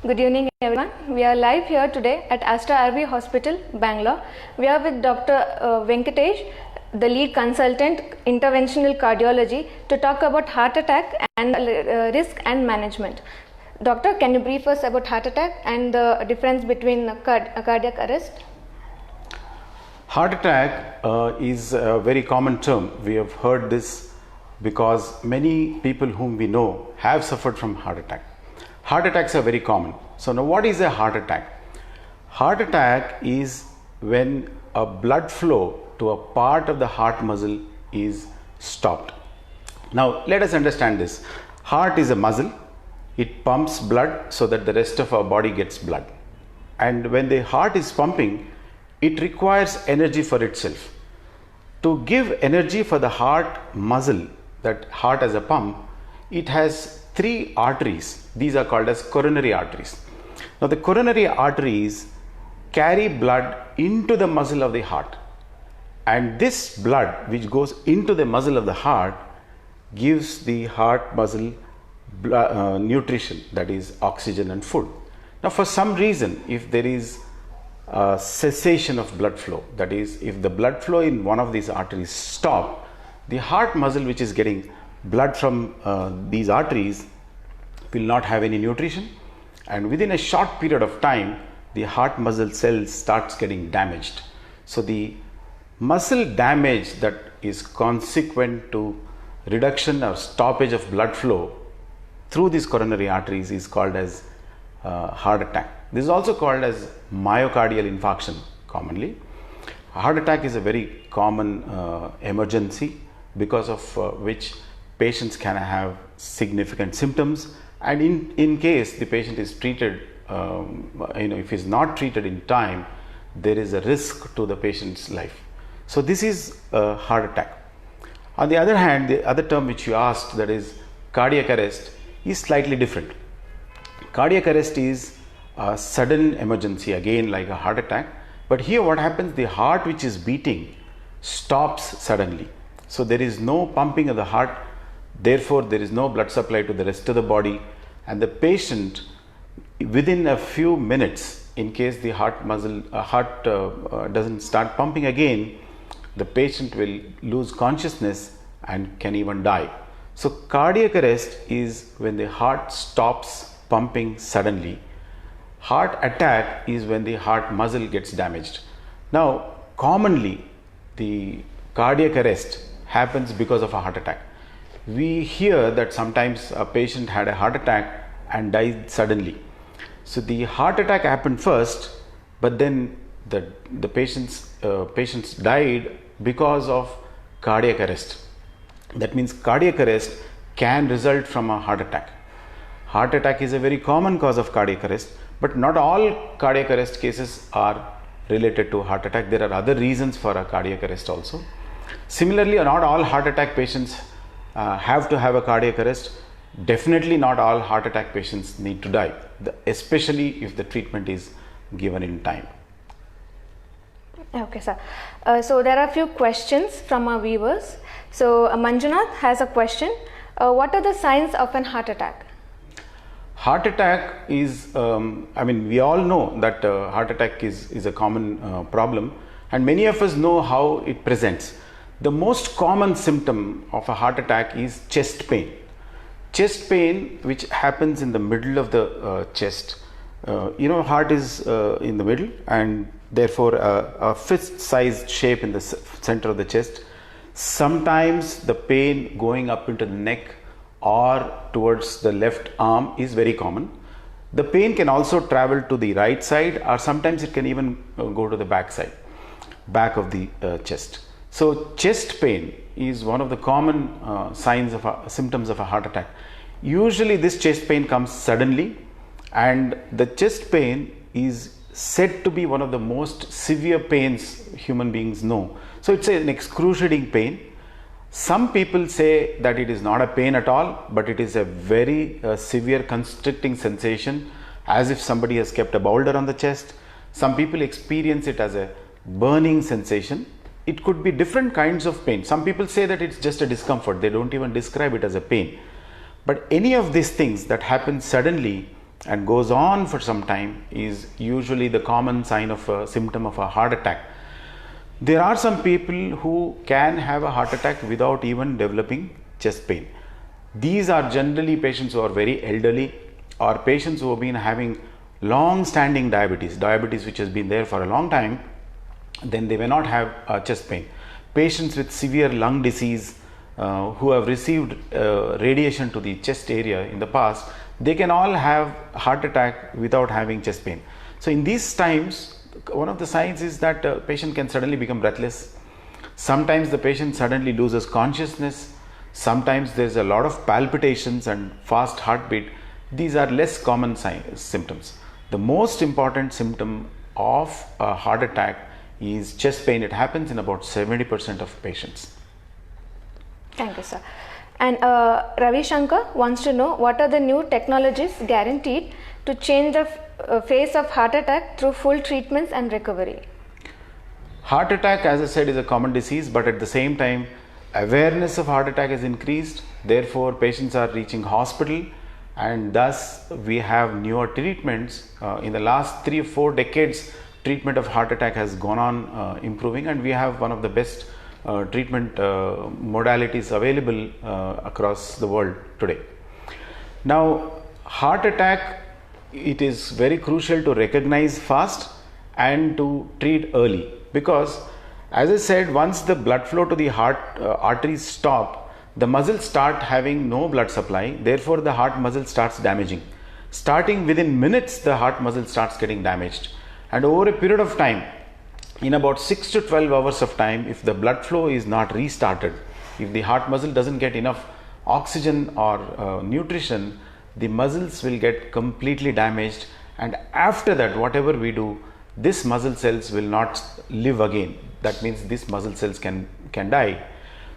Good evening everyone. We are live here today at Aster RV Hospital, Bangalore. We are with Dr. Venkatesh, the lead consultant, Interventional Cardiology, to talk about heart attack and risk and management. Doctor, can you brief us about heart attack and the difference between cardiac arrest? Heart attack is a very common term. We have heard this because many people whom we know have suffered from heart attack. Heart attacks are very common. So now what is a heart attack? Heart attack is when a blood flow to a part of the heart muscle is stopped. Now let us understand this. Heart is a muscle. It pumps blood so that the rest of our body gets blood. And when the heart is pumping, it requires energy for itself. To give energy for the heart muscle, that heart as a pump, it has 3 arteries. These are called as coronary arteries. Now the coronary arteries carry blood into the muscle of the heart, and this blood which goes into the muscle of the heart gives the heart muscle nutrition, that is oxygen and food. Now for some reason, if there is a cessation of blood flow, that is if the blood flow in one of these arteries stop, the heart muscle which is getting blood from these arteries will not have any nutrition, and within a short period of time the heart muscle cells starts getting damaged. So the muscle damage that is consequent to reduction or stoppage of blood flow through these coronary arteries is called as heart attack. This is also called as myocardial infarction commonly. Heart attack is a very common emergency because of which patients can have significant symptoms, and in case the patient is treated, if he is not treated in time, there is a risk to the patient's life. So this is a heart attack. On the other hand, the other term which you asked, that is cardiac arrest, is slightly different. Cardiac arrest is a sudden emergency, again like a heart attack, but here what happens, the heart which is beating stops suddenly. So there is no pumping of the heart, therefore there is no blood supply to the rest of the body, and the patient within a few minutes, in case the heart doesn't start pumping again, the patient will lose consciousness and can even die. So cardiac arrest is when the heart stops pumping suddenly. Heart attack is when the heart muscle gets damaged. Now commonly the cardiac arrest happens because of a heart attack. We hear that sometimes a patient had a heart attack and died suddenly. So the heart attack happened first, but then the patients died because of cardiac arrest. That means cardiac arrest can result from a heart attack. Heart attack is a very common cause of cardiac arrest, but not all cardiac arrest cases are related to heart attack. There are other reasons for a cardiac arrest also. Similarly, not all heart attack patients have to have a cardiac arrest. Definitely not all heart attack patients need to die, especially if the treatment is given in time. Okay, sir. So there are a few questions from our viewers. So Manjunath has a question. What are the signs of an heart attack? Heart attack is, we all know that heart attack is a common problem, and many of us know how it presents. The most common symptom of a heart attack is chest pain. Chest pain which happens in the middle of the chest. Heart is in the middle, and therefore a fist-sized shape in the center of the chest. Sometimes the pain going up into the neck or towards the left arm is very common. The pain can also travel to the right side, or sometimes it can even go to the back of the chest. So chest pain is one of the common symptoms of a heart attack. Usually this chest pain comes suddenly, and the chest pain is said to be one of the most severe pains human beings know. So it's an excruciating pain. Some people say that it is not a pain at all, but it is a very severe constricting sensation, as if somebody has kept a boulder on the chest. Some people experience it as a burning sensation. It could be different kinds of pain. Some people say that it's just a discomfort. They don't even describe it as a pain. But any of these things that happen suddenly and goes on for some time is usually the common sign of a symptom of a heart attack. There are some people who can have a heart attack without even developing chest pain. These are generally patients who are very elderly or patients who have been having long standing diabetes which has been there for a long time. Then they may not have chest pain. Patients with severe lung disease who have received radiation to the chest area in the past, they can all have heart attack without having chest pain. So in these times, one of the signs is that a patient can suddenly become breathless. Sometimes the patient suddenly loses consciousness. Sometimes there is a lot of palpitations and fast heartbeat. These are less common symptoms. The most important symptom of a heart attack is chest pain. It happens in about 70% of patients. Thank you, sir. And Ravi Shankar wants to know what are the new technologies guaranteed to change the face of heart attack through full treatments and recovery. Heart attack, as I said, is a common disease, but at the same time, awareness of heart attack has increased. Therefore, patients are reaching hospital, and thus we have newer treatments. In the last 3 or 4 decades, treatment of heart attack has gone on improving, and we have one of the best treatment modalities available across the world today. Now, heart attack, it is very crucial to recognize fast and to treat early, because as I said, once the blood flow to the heart arteries stop, the muscles start having no blood supply. Therefore, the heart muscle starts damaging. Starting within minutes, the heart muscle starts getting damaged, and over a period of time, in about 6 to 12 hours of time, if the blood flow is not restarted, if the heart muscle doesn't get enough oxygen or nutrition, the muscles will get completely damaged, and after that, whatever we do, this muscle cells will not live again. That means these muscle cells can die.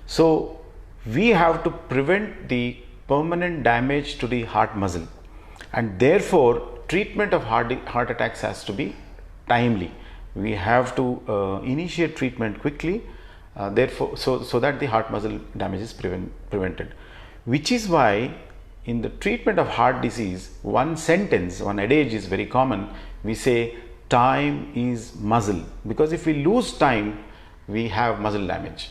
So we have to prevent the permanent damage to the heart muscle, and therefore treatment of heart attacks has to be timely. We have to initiate treatment quickly, therefore so that the heart muscle damage is prevented. Which is why in the treatment of heart disease, one adage is very common. We say time is muscle, because if we lose time, we have muscle damage.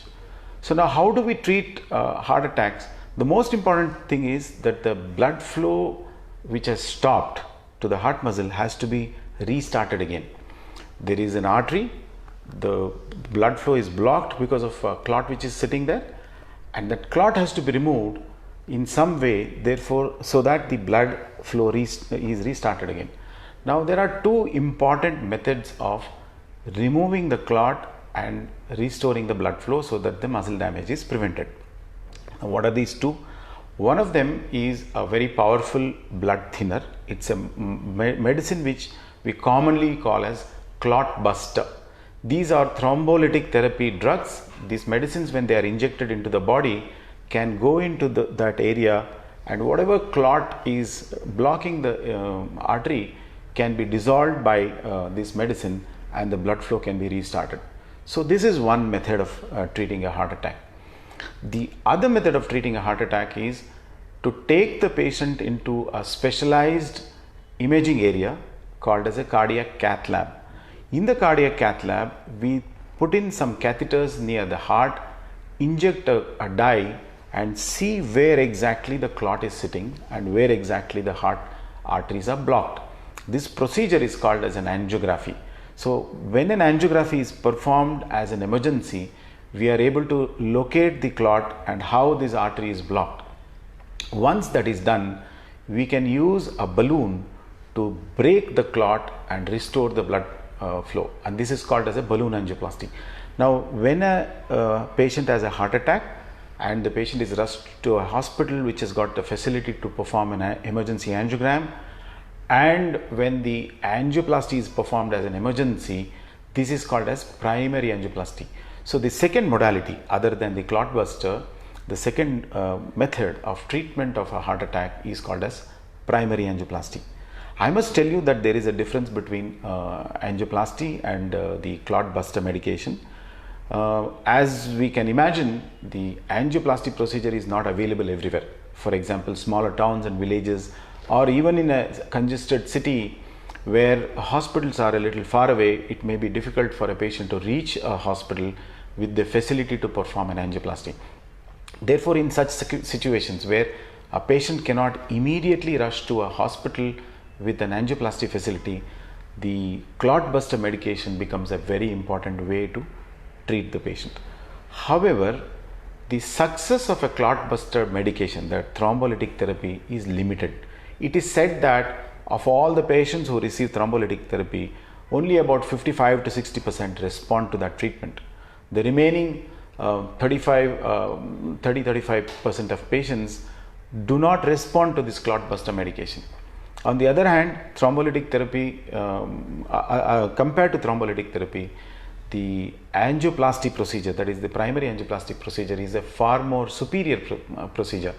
So now, how do we treat heart attacks? The most important thing is that the blood flow which has stopped to the heart muscle has to be restarted again. There is an artery, the blood flow is blocked because of a clot which is sitting there, and that clot has to be removed in some way, therefore, so that the blood flow is restarted again. Now, there are 2 important methods of removing the clot and restoring the blood flow so that the muscle damage is prevented. Now, what are these 2? One of them is a very powerful blood thinner. It's a medicine which we commonly call as clot buster. These are thrombolytic therapy drugs. These medicines, when they are injected into the body, can go into that area, and whatever clot is blocking the artery can be dissolved by this medicine, and the blood flow can be restarted. So this is one method of treating a heart attack. The other method of treating a heart attack is to take the patient into a specialized imaging area called as a cardiac cath lab. In the cardiac cath lab, we put in some catheters near the heart, inject a dye, and see where exactly the clot is sitting and where exactly the heart arteries are blocked. This procedure is called as an angiography. So when an angiography is performed as an emergency, we are able to locate the clot and how this artery is blocked. Once that is done, we can use a balloon to break the clot and restore the blood flow, and this is called as a balloon angioplasty. Now, when a patient has a heart attack and the patient is rushed to a hospital which has got the facility to perform an emergency angiogram, and when the angioplasty is performed as an emergency, this is called as primary angioplasty. So the second modality, other than the clot buster, the second method of treatment of a heart attack is called as primary angioplasty. I must tell you that there is a difference between angioplasty and the clot buster medication. As we can imagine, the angioplasty procedure is not available everywhere. For example, smaller towns and villages or even in a congested city where hospitals are a little far away, it may be difficult for a patient to reach a hospital with the facility to perform an angioplasty. Therefore, in such situations where a patient cannot immediately rush to a hospital with an angioplasty facility, the clot buster medication becomes a very important way to treat the patient. However, the success of a clot buster medication, that thrombolytic therapy, is limited. It is said that of all the patients who receive thrombolytic therapy, only about 55 to 60% respond to that treatment. The remaining 35% of patients do not respond to this clot buster medication. On the other hand, thrombolytic therapy, compared to thrombolytic therapy, the angioplasty procedure, that is the primary angioplastic procedure, is a far more superior procedure.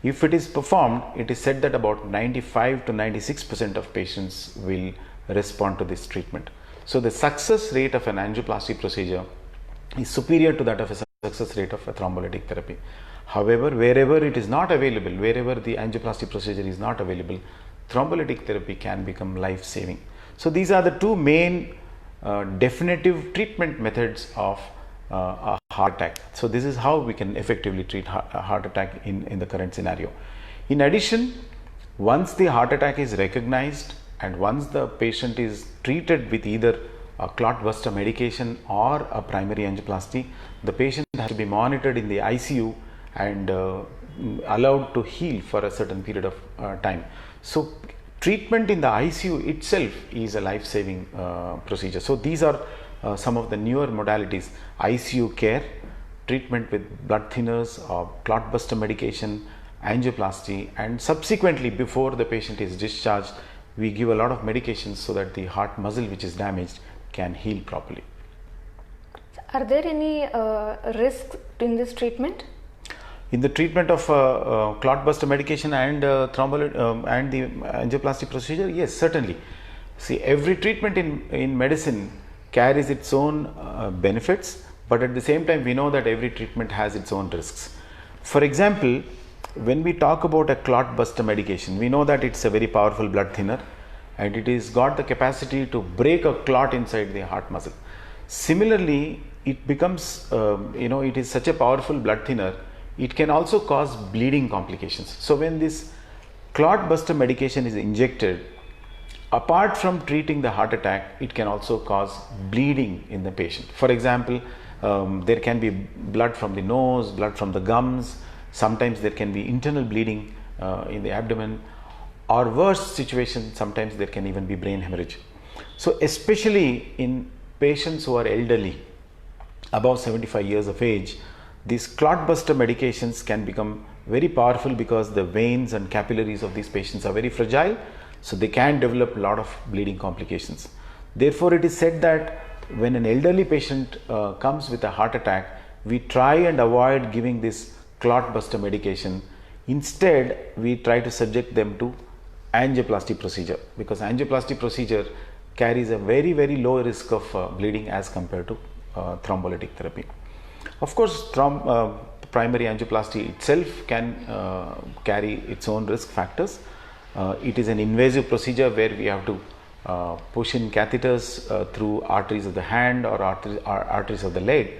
If it is performed, it is said that about 95 to 96% of patients will respond to this treatment. So the success rate of an angioplasty procedure is superior to that of a success rate of a thrombolytic therapy. However, wherever it is not available, wherever the angioplasty procedure is not available, thrombolytic therapy can become life-saving. So these are the two main definitive treatment methods of a heart attack. So this is how we can effectively treat a heart attack in the current scenario. In addition, once the heart attack is recognized and once the patient is treated with either a clot buster medication or a primary angioplasty, the patient has to be monitored in the ICU and allowed to heal for a certain period of time. So treatment in the ICU itself is a life-saving procedure. So these are some of the newer modalities: ICU care, treatment with blood thinners or clot buster medication, angioplasty, and subsequently, before the patient is discharged, we give a lot of medications so that the heart muscle which is damaged can heal properly. Are there any risks in this treatment? In the treatment of clot buster medication and and the angioplasty procedure, yes, certainly. See, every treatment in medicine carries its own benefits, but at the same time we know that every treatment has its own risks. For example, when we talk about a clot buster medication, we know that it's a very powerful blood thinner and it is got the capacity to break a clot inside the heart muscle. Similarly, it becomes it is such a powerful blood thinner, it can also cause bleeding complications. So when this clot buster medication is injected, apart from treating the heart attack, it can also cause bleeding in the patient. For example, there can be blood from the nose, blood from the gums, sometimes there can be internal bleeding in the abdomen, or worse situation, sometimes there can even be brain hemorrhage. So especially in patients who are elderly, above 75 years of age, these clot buster medications can become very powerful because the veins and capillaries of these patients are very fragile, so they can develop a lot of bleeding complications. Therefore, it is said that when an elderly patient comes with a heart attack, we try and avoid giving this clot buster medication. Instead, we try to subject them to angioplasty procedure, because angioplasty procedure carries a very, very low risk of bleeding as compared to thrombolytic therapy. Of course, primary angioplasty itself can carry its own risk factors. It is an invasive procedure where we have to push in catheters through arteries of the hand or arteries of the leg,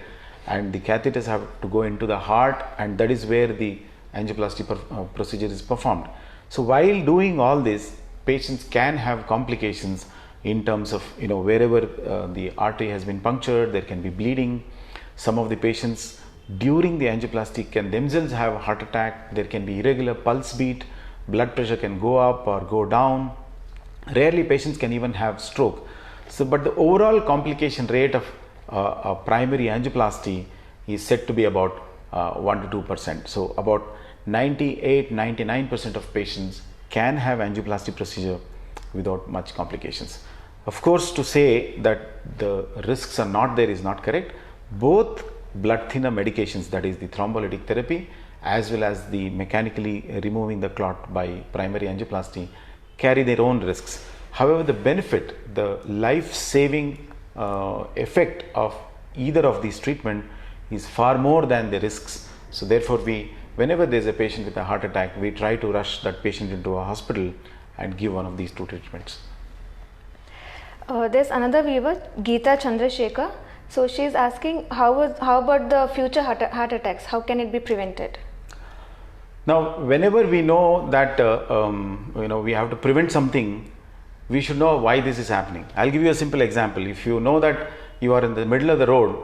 and the catheters have to go into the heart, and that is where the angioplasty procedure is performed. So while doing all this, patients can have complications in terms of wherever the artery has been punctured, there can be bleeding. Some of the patients during the angioplasty can themselves have a heart attack. There can be irregular pulse beat, blood pressure can go up or go down. Rarely patients can even have stroke. So, but the overall complication rate of a primary angioplasty is said to be about 1 to 2%. So about 98-99% of patients can have angioplasty procedure without much complications. Of course, to say that the risks are not there is not correct. Both blood thinner medications, that is the thrombolytic therapy, as well as the mechanically removing the clot by primary angioplasty, carry their own risks. However, the benefit, the life-saving effect of either of these treatment is far more than the risks. So therefore, we whenever there's a patient with a heart attack, we try to rush that patient into a hospital and give one of these two treatments. There's another viewer, Geeta Chandrasekhar. So she's asking, how about the future heart attacks? How can it be prevented? Now, whenever we know that we have to prevent something, we should know why this is happening. I'll give you a simple example. If you know that you are in the middle of the road,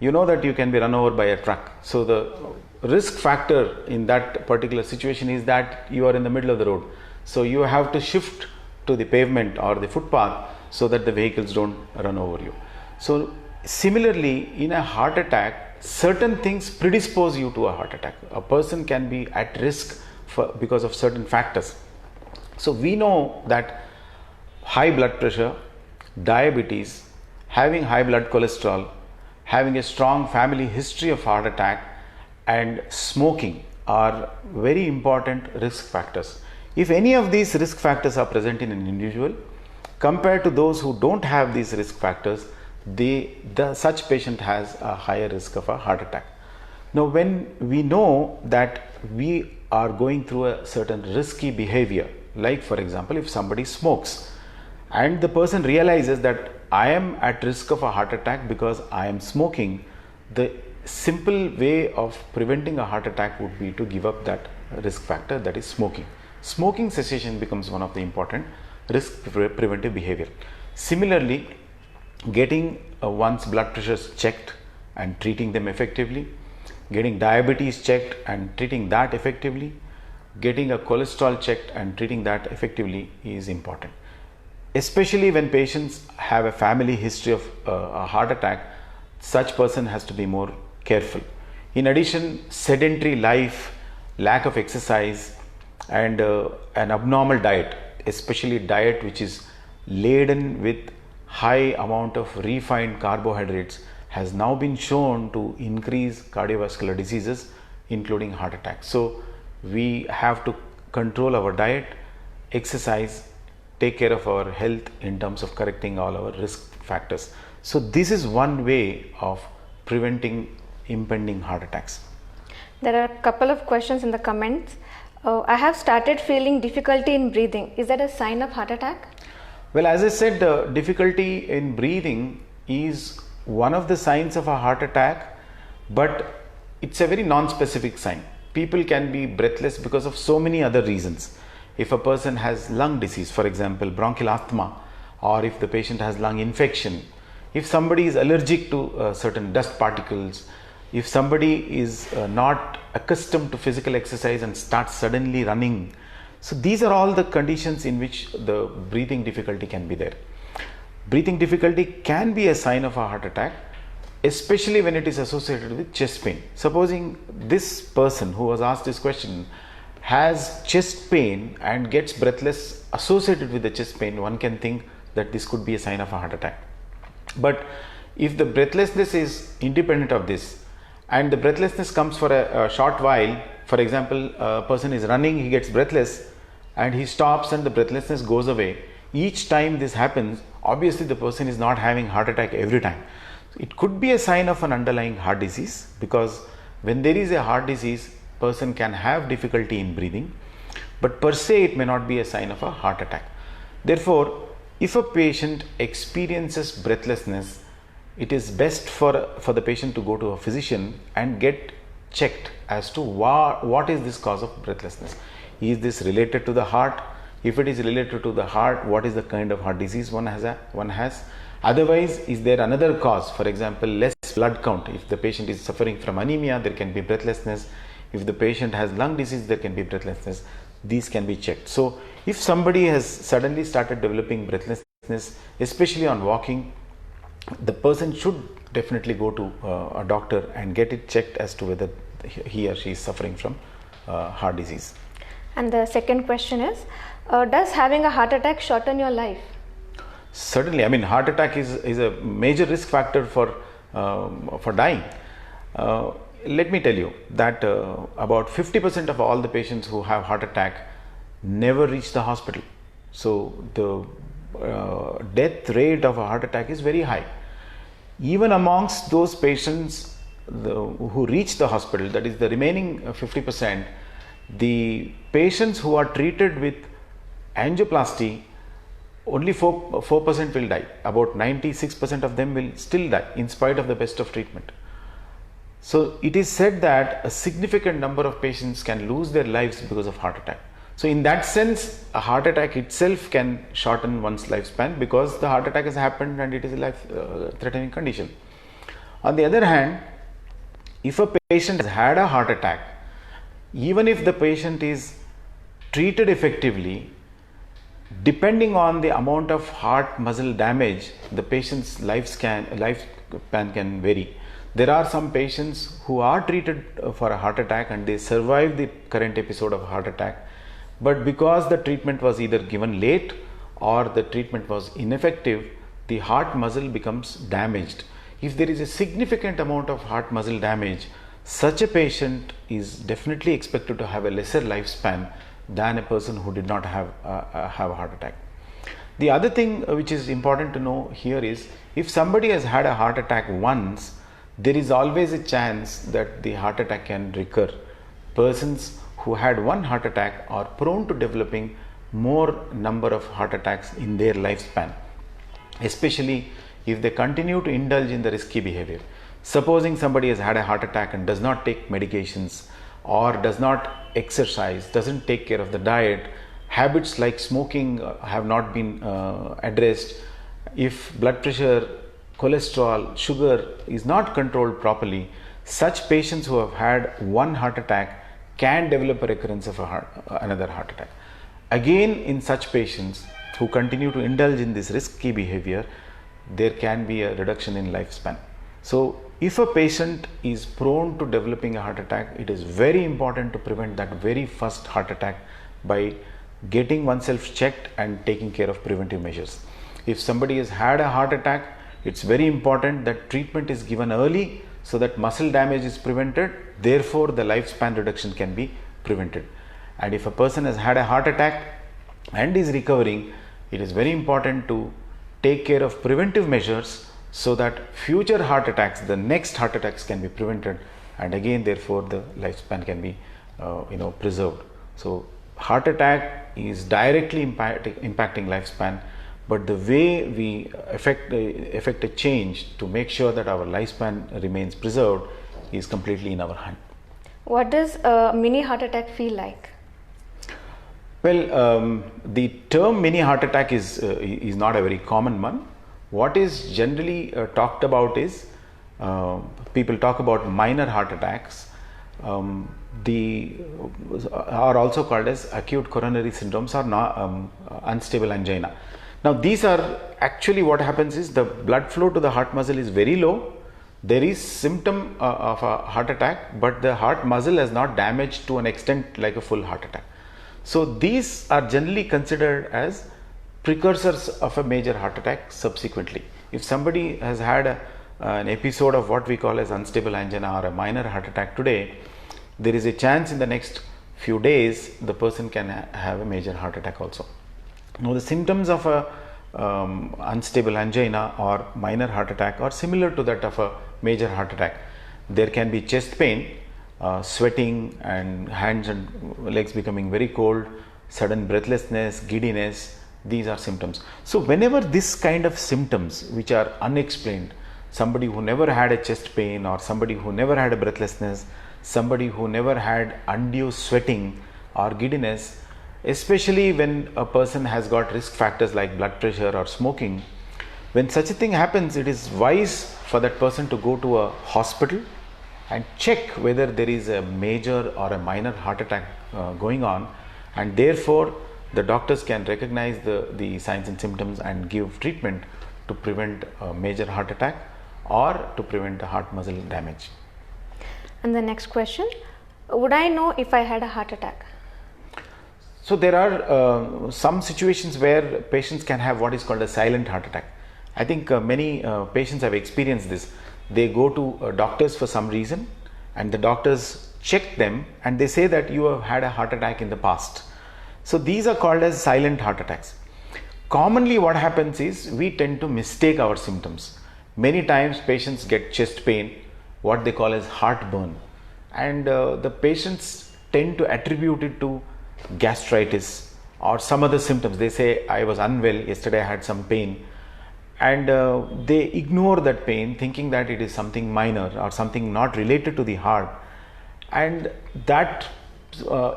you know that you can be run over by a truck. So the risk factor in that particular situation is that you are in the middle of the road. So you have to shift to the pavement or the footpath so that the vehicles don't run over you. So similarly, in a heart attack, certain things predispose you to a heart attack. A person can be at risk because of certain factors. So we know that high blood pressure, diabetes, having high blood cholesterol, having a strong family history of heart attack, and smoking are very important risk factors. If any of these risk factors are present in an individual, compared to those who don't have these risk factors, such patient has a higher risk of a heart attack. Now, when we know that we are going through a certain risky behavior, like for example, if somebody smokes and the person realizes that I am at risk of a heart attack because I am smoking, the simple way of preventing a heart attack would be to give up that risk factor, that is smoking. Smoking cessation becomes one of the important risk preventive behavior. Similarly, getting one's blood pressures checked and treating them effectively, getting diabetes checked and treating that effectively, getting a cholesterol checked and treating that effectively is important. Especially when patients have a family history of a heart attack, such person has to be more careful. In addition, sedentary life, lack of exercise, and an abnormal diet, especially diet which is laden with high amount of refined carbohydrates, has now been shown to increase cardiovascular diseases, including heart attacks. So we have to control our diet, exercise, take care of our health in terms of correcting all our risk factors. So this is one way of preventing impending heart attacks. There are a couple of questions in the comments. I have started feeling difficulty in breathing. Is that a sign of heart attack? Well, as I said, difficulty in breathing is one of the signs of a heart attack, but it's a very non-specific sign. People can be breathless because of so many other reasons. If a person has lung disease, for example, bronchial asthma, or if the patient has lung infection, if somebody is allergic to certain dust particles, if somebody is not accustomed to physical exercise and starts suddenly running. So these are all the conditions in which the breathing difficulty can be there. Breathing difficulty can be a sign of a heart attack, especially when it is associated with chest pain. Supposing this person who was asked this question has chest pain and gets breathless associated with the chest pain, one can think that this could be a sign of a heart attack. But if the breathlessness is independent of this, and the breathlessness comes for a short while, for example, a person is running, he gets breathless and he stops and the breathlessness goes away. Each time this happens, obviously the person is not having heart attack every time. It could be a sign of an underlying heart disease, because when there is a heart disease, person can have difficulty in breathing, but per se it may not be a sign of a heart attack. Therefore, if a patient experiences breathlessness, it is best for the patient to go to a physician and get checked as to what is this cause of breathlessness. Is this related to the heart? If it is related to the heart, what is the kind of heart disease one has? Otherwise, is there another cause? For example, less blood count. If the patient is suffering from anemia, there can be breathlessness. If the patient has lung disease, there can be breathlessness. These can be checked. So if somebody has suddenly started developing breathlessness, especially on walking, the person should definitely go to a doctor and get it checked as to whether he or she is suffering from heart disease. And the second question is, does having a heart attack shorten your life? Certainly. I mean, heart attack is a major risk factor for dying. Let me tell you that about 50% of all the patients who have heart attack never reach the hospital. So the death rate of a heart attack is very high. Even amongst those patients who reach the hospital, that is the remaining 50%, the patients who are treated with angioplasty, only 4% will die. About 96% of them will still die in spite of the best of treatment. So it is said that a significant number of patients can lose their lives because of heart attack. So in that sense, a heart attack itself can shorten one's lifespan because the heart attack has happened and it is a life-threatening condition. On the other hand, if a patient has had a heart attack, even if the patient is treated effectively, depending on the amount of heart muscle damage, the patient's lifespan can vary. There are some patients who are treated for a heart attack and they survive the current episode of a heart attack, but because the treatment was either given late or the treatment was ineffective, the heart muscle becomes damaged. If there is a significant amount of heart muscle damage, such a patient is definitely expected to have a lesser lifespan than a person who did not have a heart attack. The other thing which is important to know here is, if somebody has had a heart attack once, there is always a chance that the heart attack can recur. Persons who had one heart attack are prone to developing more number of heart attacks in their lifespan, especially if they continue to indulge in the risky behavior. Supposing somebody has had a heart attack and does not take medications or does not exercise, doesn't take care of the diet, habits like smoking have not been addressed, if blood pressure, cholesterol, sugar is not controlled properly, such patients who have had one heart attack can develop a recurrence of another heart attack. Again, in such patients who continue to indulge in this risky behavior, there can be a reduction in lifespan. So if a patient is prone to developing a heart attack, it is very important to prevent that very first heart attack by getting oneself checked and taking care of preventive measures. If somebody has had a heart attack, it's very important that treatment is given early so that muscle damage is prevented, therefore the lifespan reduction can be prevented. And if a person has had a heart attack and is recovering, it is very important to take care of preventive measures so that future heart attacks, the next heart attacks, can be prevented, and again therefore the lifespan can be preserved. So heart attack is directly impacting lifespan, but the way we effect a change to make sure that our lifespan remains preserved is completely in our hand. What does a mini heart attack feel like? Well, the term mini heart attack is not a very common one. What is generally talked about is, people talk about minor heart attacks. They are also called as acute coronary syndromes or unstable angina. Now these are actually, what happens is, the blood flow to the heart muscle is very low. There is symptom of a heart attack, but the heart muscle has not damaged to an extent like a full heart attack. So these are generally considered as precursors of a major heart attack subsequently. If somebody has had an episode of what we call as unstable angina or a minor heart attack today, there is a chance in the next few days the person can have a major heart attack also. Now the symptoms of a unstable angina or minor heart attack are similar to that of a major heart attack. There can be chest pain, sweating, and hands and legs becoming very cold, sudden breathlessness, giddiness. These are symptoms. So whenever this kind of symptoms which are unexplained, somebody who never had a chest pain, or somebody who never had a breathlessness, somebody who never had undue sweating or giddiness, especially when a person has got risk factors like blood pressure or smoking, when such a thing happens, it is wise for that person to go to a hospital and check whether there is a major or a minor heart attack going on, and therefore the doctors can recognize the signs and symptoms and give treatment to prevent a major heart attack or to prevent the heart muscle damage. And the next question, would I know if I had a heart attack? So there are some situations where patients can have what is called a silent heart attack. I think many patients have experienced this. They go to doctors for some reason, and the doctors check them and they say that you have had a heart attack in the past. So these are called as silent heart attacks. Commonly what happens is, we tend to mistake our symptoms. Many times patients get chest pain, what they call as heartburn, and the patients tend to attribute it to gastritis or some other symptoms. They say, I was unwell yesterday, I had some pain, and they ignore that pain thinking that it is something minor or something not related to the heart, and that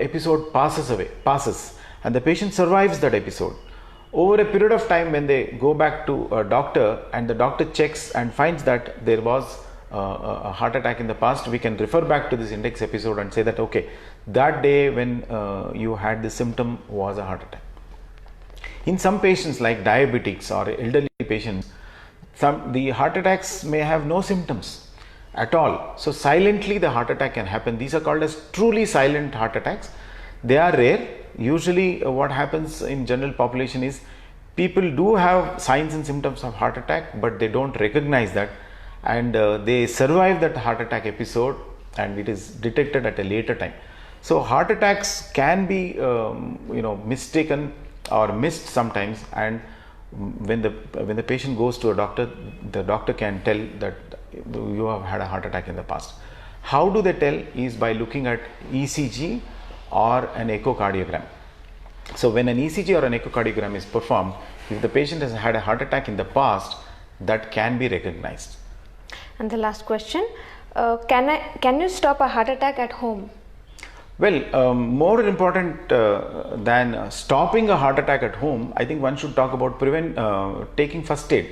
episode passes and the patient survives that episode. Over a period of time, when they go back to a doctor and the doctor checks and finds that there was a heart attack in the past, we can refer back to this index episode and say that, okay, that day when you had the symptom was a heart attack. In some patients like diabetics or elderly patients, the heart attacks may have no symptoms at all. So silently the heart attack can happen. These are called as truly silent heart attacks. They are rare. Usually what happens in general population is people do have signs and symptoms of heart attack, but they don't recognize that, and they survive that heart attack episode, and it is detected at a later time. So heart attacks can be mistaken or missed sometimes, and when the patient goes to a doctor, the doctor can tell that you have had a heart attack in the past. How do they tell? Is by looking at ECG or an echocardiogram. So when an ECG or an echocardiogram is performed, if the patient has had a heart attack in the past, that can be recognized. And the last question, can you stop a heart attack at home? Well, more important than stopping a heart attack at home, I think one should talk about taking first aid,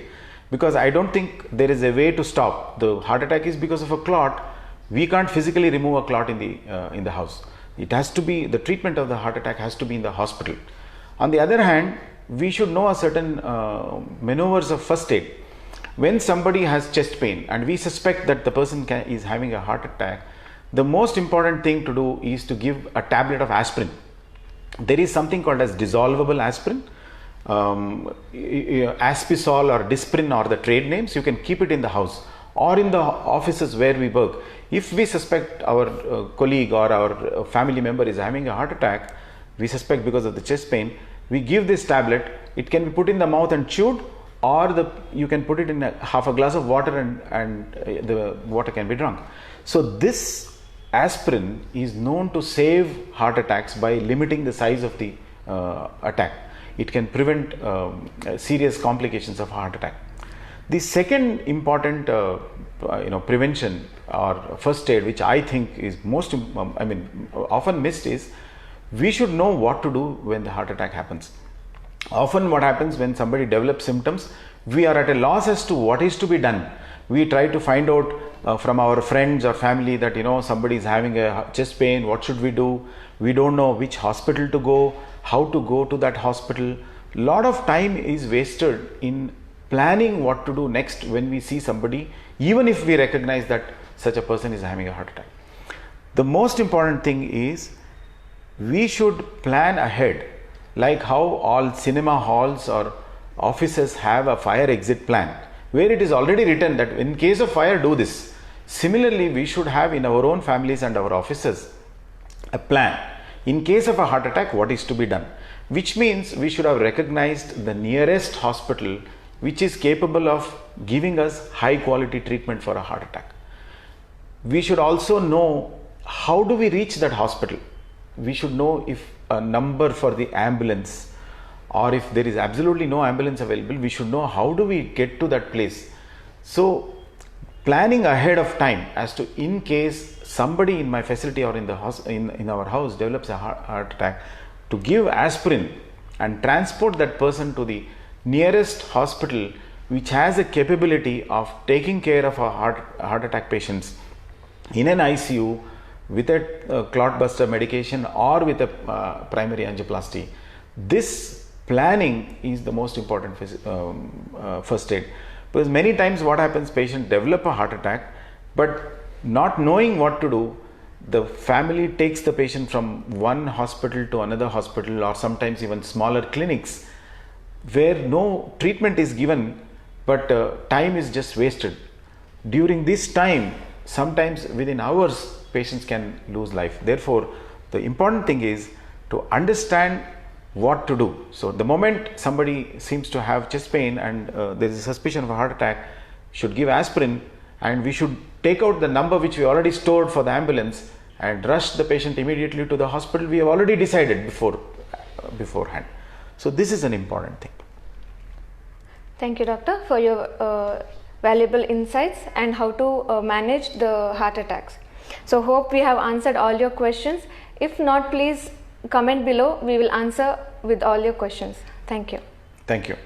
because I don't think there is a way to stop. The heart attack is because of a clot. We can't physically remove a clot in the house. It has to be, the treatment of the heart attack has to be in the hospital. On the other hand, we should know a certain maneuvers of first aid. When somebody has chest pain and we suspect that the person is having a heart attack, the most important thing to do is to give a tablet of aspirin. There is something called as dissolvable aspirin, Aspisol or Disprin or the trade names. You can keep it in the house or in the offices where we work. If we suspect our colleague or our family member is having a heart attack, we suspect because of the chest pain, we give this tablet. It can be put in the mouth and chewed, or you can put it in half a glass of water and the water can be drunk. So this aspirin is known to save heart attacks by limiting the size of the attack. It can prevent serious complications of heart attack. The second important prevention or first aid, which I think is often missed, is we should know what to do when the heart attack happens. Often what happens when somebody develops symptoms, we are at a loss as to what is to be done. We try to find out from our friends or family that somebody is having a chest pain, what should we do? We don't know which hospital to go, how to go to that hospital. Lot of time is wasted in planning what to do next when we see somebody, even if we recognize that such a person is having a heart attack. The most important thing is we should plan ahead, like how all cinema halls or offices have a fire exit plan, where it is already written that in case of fire do this. Similarly, we should have in our own families and our offices a plan. In case of a heart attack, what is to be done? Which means we should have recognized the nearest hospital which is capable of giving us high quality treatment for a heart attack. We should also know how do we reach that hospital. We should know if a number for the ambulance, or if there is absolutely no ambulance available, we should know how do we get to that place. So planning ahead of time as to, in case somebody in my facility or in our house develops a heart attack, to give aspirin and transport that person to the nearest hospital which has a capability of taking care of heart attack patients in an ICU with a clot buster medication or with a primary angioplasty. This planning is the most important first aid, because many times what happens, patients develop a heart attack, but not knowing what to do, the family takes the patient from one hospital to another hospital, or sometimes even smaller clinics where no treatment is given, but time is just wasted. During this time, sometimes within hours, patients can lose life. Therefore, the important thing is to understand what to do. So the moment somebody seems to have chest pain and there is a suspicion of a heart attack, should give aspirin and we should take out the number which we already stored for the ambulance and rush the patient immediately to the hospital. We have already decided beforehand. So this is an important thing. Thank you, doctor, for your valuable insights and how to manage the heart attacks. So hope we have answered all your questions. If not, please comment below. We will answer with all your questions. Thank you. Thank you.